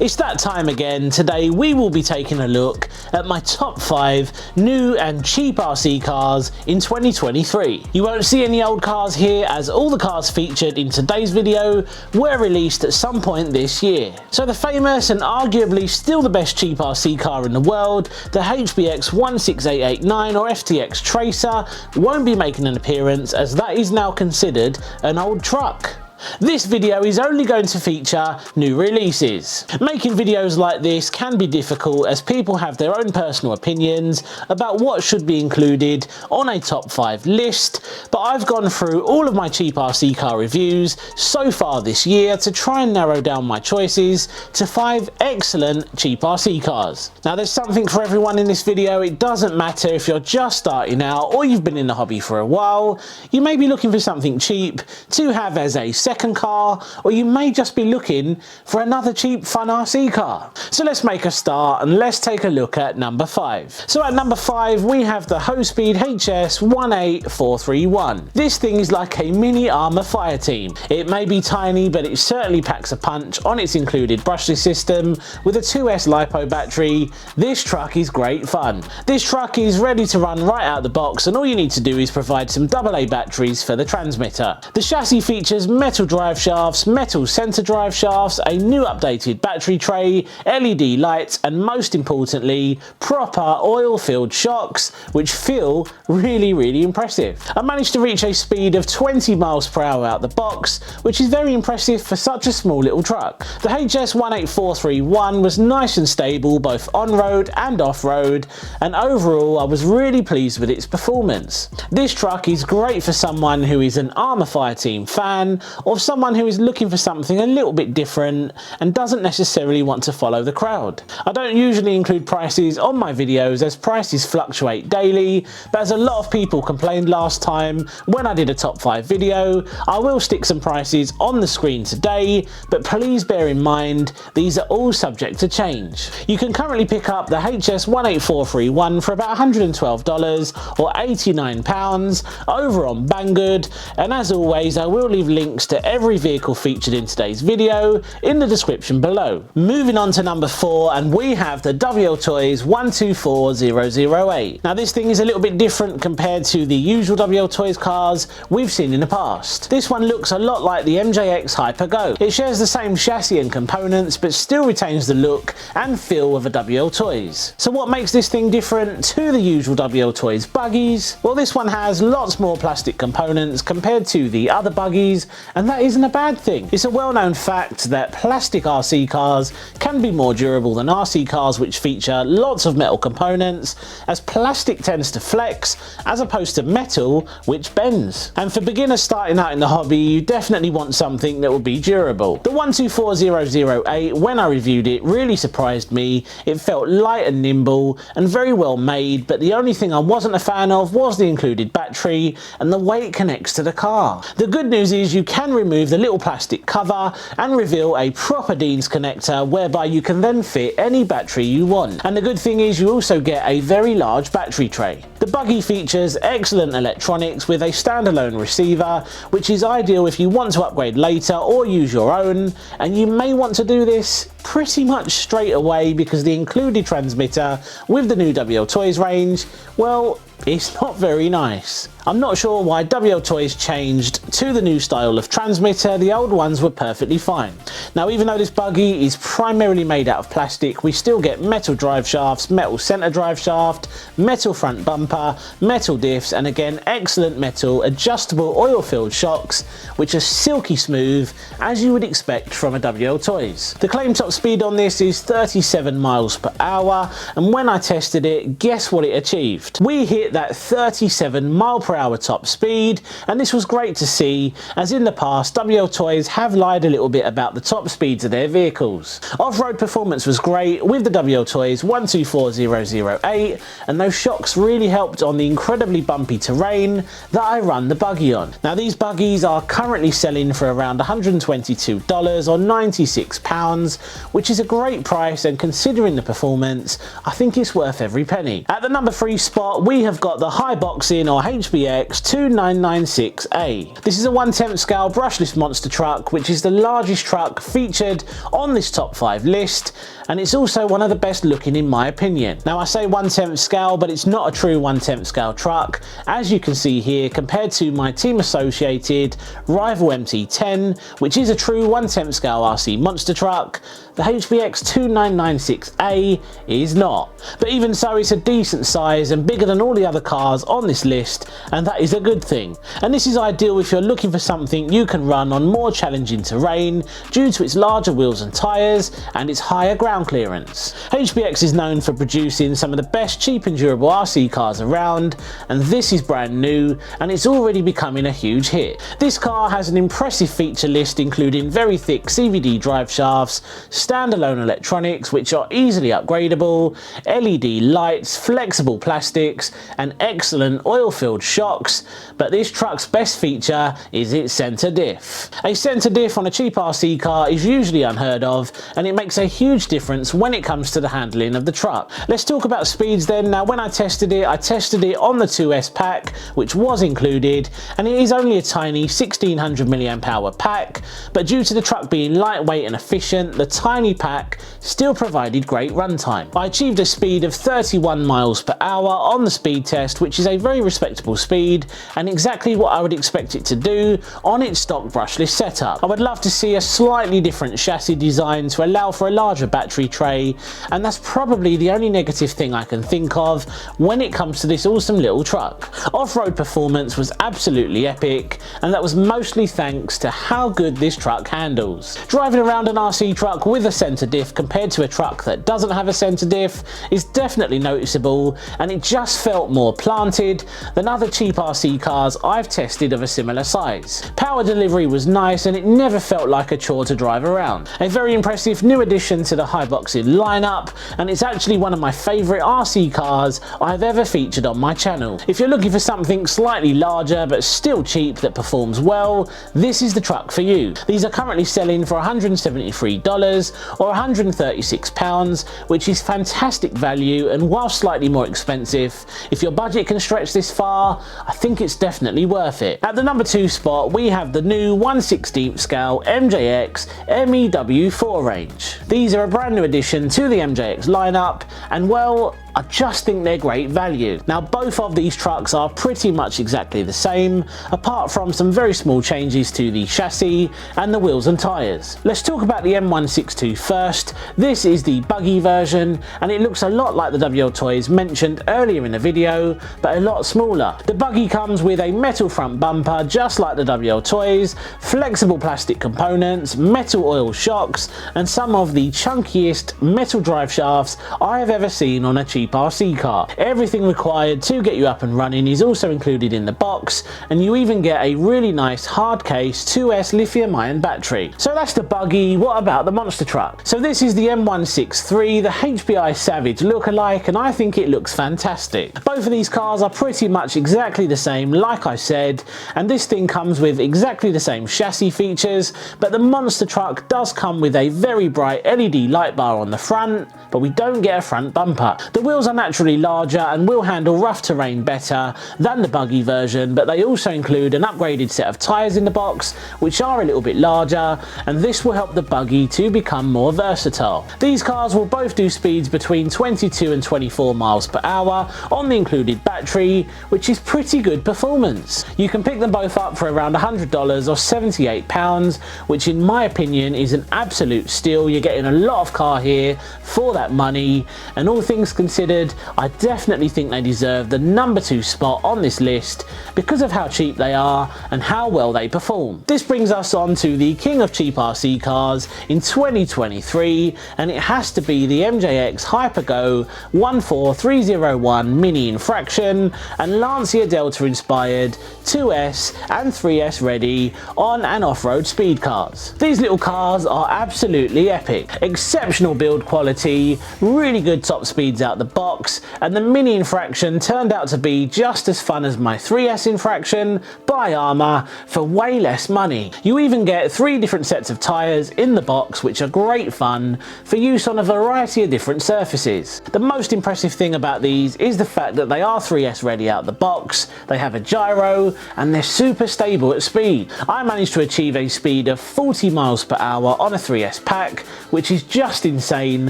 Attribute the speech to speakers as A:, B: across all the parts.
A: It's that time again. Today we will be taking a look at my top 5 new and cheap RC cars in 2023. You won't see any old cars here, as all the cars featured in today's video were released at some point this year. So the famous and arguably still the best cheap RC car in the world, the MJX 16889 or FTX Tracer, won't be making an appearance, as that is now considered an old truck. This video is only going to feature new releases. Making videos like this can be difficult, as people have their own personal opinions about what should be included on a top 5 list, but I've gone through all of my cheap RC car reviews so far this year to try and narrow down my choices to 5 excellent cheap RC cars. Now, there's something for everyone in this video. It doesn't matter if you're just starting out or you've been in the hobby for a while. You may be looking for something cheap to have as a second car, or you may just be looking for another cheap fun RC car. So let's make a start and let's take a look at number 5. So at number 5 we have the Hospeed HS 18431. This thing is like a mini armour fire team. It may be tiny, but it certainly packs a punch on its included brushless system with a 2S LiPo battery. This truck is great fun. This truck is ready to run right out the box, and all you need to do is provide some AA batteries for the transmitter. The chassis features metal drive shafts, metal center drive shafts, a new updated battery tray, LED lights, and most importantly, proper oil-filled shocks, which feel really impressive. I managed to reach a speed of 20 miles per hour out the box, which is very impressive for such a small little truck. The HS 18431 was nice and stable both on-road and off-road, and overall I was really pleased with its performance. This truck is great for someone who is an Armour Fire Team fan, or someone who is looking for something a little bit different and doesn't necessarily want to follow the crowd. I don't usually include prices on my videos, as prices fluctuate daily, but as a lot of people complained last time when I did a top 5 video, I will stick some prices on the screen today, but please bear in mind these are all subject to change. You can currently pick up the HS 18431 for about $112 or £89 over on Banggood, and as always I will leave links to every vehicle featured in today's video in the description below. Moving on to number 4, and we have the WL Toys 124008. Now this thing is a little bit different compared to the usual WL Toys cars we've seen in the past. This one looks a lot like the MJX Hyper Go. It shares the same chassis and components, but still retains the look and feel of a WL Toys. So what makes this thing different to the usual WL Toys buggies? Well, this one has lots more plastic components compared to the other buggies, and that isn't a bad thing. It's a well-known fact that plastic RC cars can be more durable than RC cars which feature lots of metal components, as plastic tends to flex as opposed to metal, which bends. And for beginners starting out in the hobby, you definitely want something that will be durable. The 124008, when I reviewed it, really surprised me. It felt light and nimble and very well made, but the only thing I wasn't a fan of was the included battery and the way it connects to the car. The good news is you can remove the little plastic cover and reveal a proper Dean's connector, whereby you can then fit any battery you want. And the good thing is you also get a very large battery tray. The buggy features excellent electronics with a standalone receiver, which is ideal if you want to upgrade later or use your own, and you may want to do this pretty much straight away, because the included transmitter with the new WL Toys range, well, it's not very nice. I'm not sure why WL Toys changed to the new style of transmitter. The old ones were perfectly fine. Now, even though this buggy is primarily made out of plastic, we still get metal drive shafts, metal center drive shaft, metal front bumper, metal diffs, and again excellent metal adjustable oil-filled shocks, which are silky smooth as you would expect from a WL Toys. The claim top speed on this is 37 miles per hour, and when I tested it, guess what it achieved? We hit that 37 mile per hour top speed, and this was great to see, as in the past WL Toys have lied a little bit about the top speeds of their vehicles. Off-road performance was great with the WL Toys 124008, and those shocks really helped on the incredibly bumpy terrain that I run the buggy on. Now, these buggies are currently selling for around $122 or £96, which is a great price, and considering the performance, I think it's worth every penny. At the number 3 spot, we have got the Hiboxing or HBX 2996A. This is a 1/10 scale brushless monster truck, which is the largest truck featured on this top 5 list, and it's also one of the best looking in my opinion. Now I say 1/10 scale, but it's not a true 1/10 scale truck. As you can see here, compared to my team associated rival MT10, which is a true 1/10 scale RC monster truck, the HBX 2996A is not. But even so, it's a decent size and bigger than all the other cars on this list, and that is a good thing. And this is ideal if you're looking for something you can run on more challenging terrain due to its larger wheels and tyres and its higher ground clearance. HBX is known for producing some of the best cheap and durable RC cars around, and this is brand new and it's already becoming a huge hit. This car has an impressive feature list including very thick CVD drive shafts, standalone electronics which are easily upgradable, LED lights, flexible plastics and excellent oil-filled shocks, but this truck's best feature is its centre diff. A centre diff on a cheap RC car is usually unheard of, and it makes a huge difference when it comes to the handling of the truck. Let's talk about speeds then. Now when I tested it on the 2S pack, which was included, and it is only a tiny 1600 mAh pack, but due to the truck being lightweight and efficient, the tiny pack still provided great runtime. I achieved a speed of 31 miles per hour on the speed test, which is a very respectable speed and exactly what I would expect it to do on its stock brushless setup. I would love to see a slightly different chassis design to allow for a larger battery tray, and that's probably the only negative thing I can think of when it comes to this awesome little truck. Off-road performance was absolutely epic, and that was mostly thanks to how good this truck handles. Driving around an RC truck with a centre diff compared to a truck that doesn't have a centre diff is definitely noticeable, and it just felt more planted than other cheap RC cars I've tested of a similar size. Power delivery was nice and it never felt like a chore to drive around. A very impressive new addition to the Hiboxing lineup, and it's actually one of my favourite RC cars I've ever featured on my channel. If you're looking for something slightly larger but still cheap that performs well, this is the truck for you. These are currently selling for $173 or £136, which is fantastic value, and while slightly more expensive, if your budget can stretch this far, I think it's definitely worth it. At the number 2 spot, we have the new 1/16 scale MJX MEW4 Range. These are a brand new addition to the MJX lineup, and well, I just think they're great value. Now both of these trucks are pretty much exactly the same, apart from some very small changes to the chassis and the wheels and tyres. Let's talk about the M162 first. This is the buggy version, and it looks a lot like the WL Toys mentioned earlier in the video, but a lot smaller. The buggy comes with a metal front bumper just like the WL Toys, flexible plastic components, metal oil shocks, and some of the chunkiest metal drive shafts I have ever seen on a cheap RC car. Everything required to get you up and running is also included in the box, and you even get a really nice hard case 2S lithium ion battery. So that's the buggy. What about the monster truck? So this is the M163, the HBI Savage lookalike, and I think it looks fantastic. Both of these cars are pretty much exactly the same, like I said, and this thing comes with exactly the same chassis features, but the monster truck does come with a very bright LED light bar on the front, but we don't get a front bumper. The wheels are naturally larger and will handle rough terrain better than the buggy version, but they also include an upgraded set of tyres in the box, which are a little bit larger, and this will help the buggy to become more versatile. These cars will both do speeds between 22 and 24 miles per hour on the included battery, which is pretty good performance. You can pick them both up for around $100 or £78, which in my opinion is an absolute steal. You're getting a lot of car here for that money, and all things considered, I definitely think they deserve the number 2 spot on this list because of how cheap they are and how well they perform. This brings us on to the king of cheap RC cars in 2023, and it has to be the MJX Hypergo 14301 Mini Infraction and Lancia Delta inspired 2S and 3S ready on and off-road speed cars. These little cars are absolutely epic. Exceptional build quality, really good top speeds out the box, and the Mini Infraction turned out to be just as fun as my 3S Infraction by Armour for way less money. You even get 3 different sets of tyres in the box, which are great fun for use on a variety of different surfaces. The most impressive thing about these is the fact that they are 3S ready out the box, they have a gyro, and they're super stable at speed. I managed to achieve a speed of 40 miles per hour on a 3S pack, which is just insane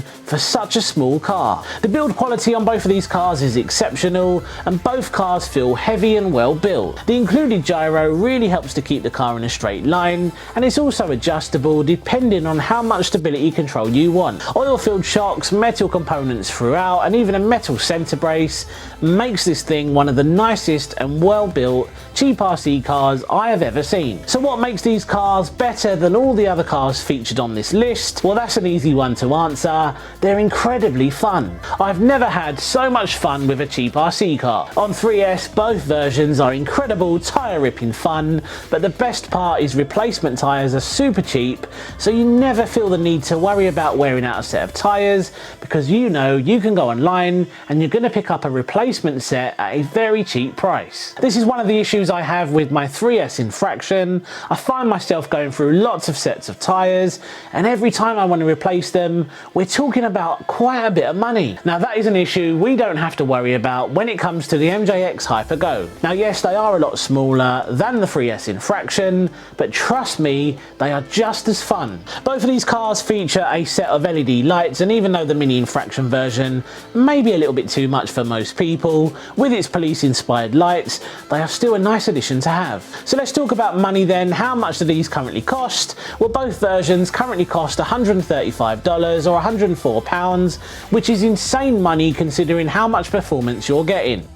A: for such a small car. The build quality on both of these cars is exceptional, and both cars feel heavy and well built. The included gyro really helps to keep the car in a straight line, and it's also adjustable depending on how much stability control you want. Oil-filled shocks, metal components throughout, and even a metal center brace makes this thing one of the nicest and well-built cheap RC cars I have ever seen. So what makes these cars better than all the other cars featured on this list? Well, that's an easy one to answer. They're incredibly fun. I've never had so much fun with a cheap RC car. On 3S, both versions are incredible tyre ripping fun, but the best part is replacement tyres are super cheap, so you never feel the need to worry about wearing out a set of tyres, because you know you can go online and you're going to pick up a replacement set at a very cheap price. This is one of the issues I have with my 3S Infraction. I find myself going through lots of sets of tyres, and every time I want to replace them, we're talking about quite a bit of money. Now that is an issue we don't have to worry about when it comes to the MJX Hyper-Go. Now yes, they are a lot smaller than the 3S Infraction, but trust me, they are just as fun. Both of these cars feature a set of LED lights, and even though the Mini Infraction version may be a little bit too much for most people, with its police-inspired lights, they are still a nice addition to have. So let's talk about money then. How much do these currently cost? Well, both versions currently cost $135 or £104, which is insane money considering how much performance you're getting.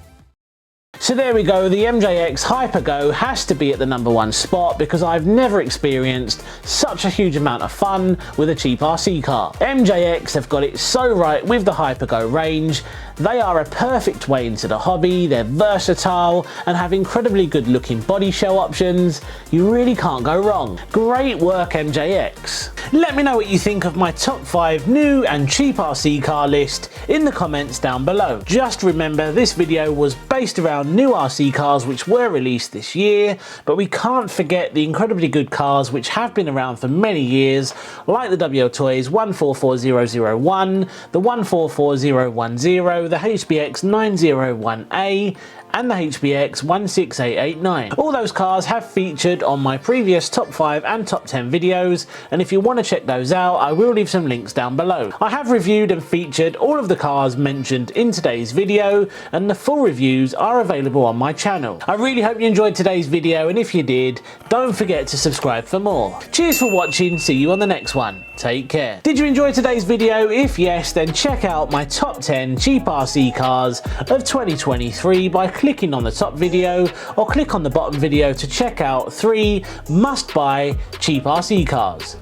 A: So there we go, the MJX Hyper-Go has to be at the #1 spot because I've never experienced such a huge amount of fun with a cheap RC car. MJX have got it so right with the Hyper-Go range. They are a perfect way into the hobby, they're versatile and have incredibly good looking body shell options. You really can't go wrong. Great work, MJX. Let me know what you think of my top 5 new and cheap RC car list in the comments down below. Just remember, this video was based around new RC cars which were released this year, but we can't forget the incredibly good cars which have been around for many years, like the WL Toys 144001, the 144010, the HBX 901A, and the HBX 16889. All those cars have featured on my previous top 5 and top 10 videos, and if you want to check those out, I will leave some links down below. I have reviewed and featured all of the cars mentioned in today's video, and the full reviews are available on my channel. I really hope you enjoyed today's video, and if you did, don't forget to subscribe for more. Cheers for watching, see you on the next one. Take care. Did you enjoy today's video? If yes, then check out my top 10 cheap RC cars of 2023 by clicking on the top video, or click on the bottom video to check out 3 must-buy cheap RC cars.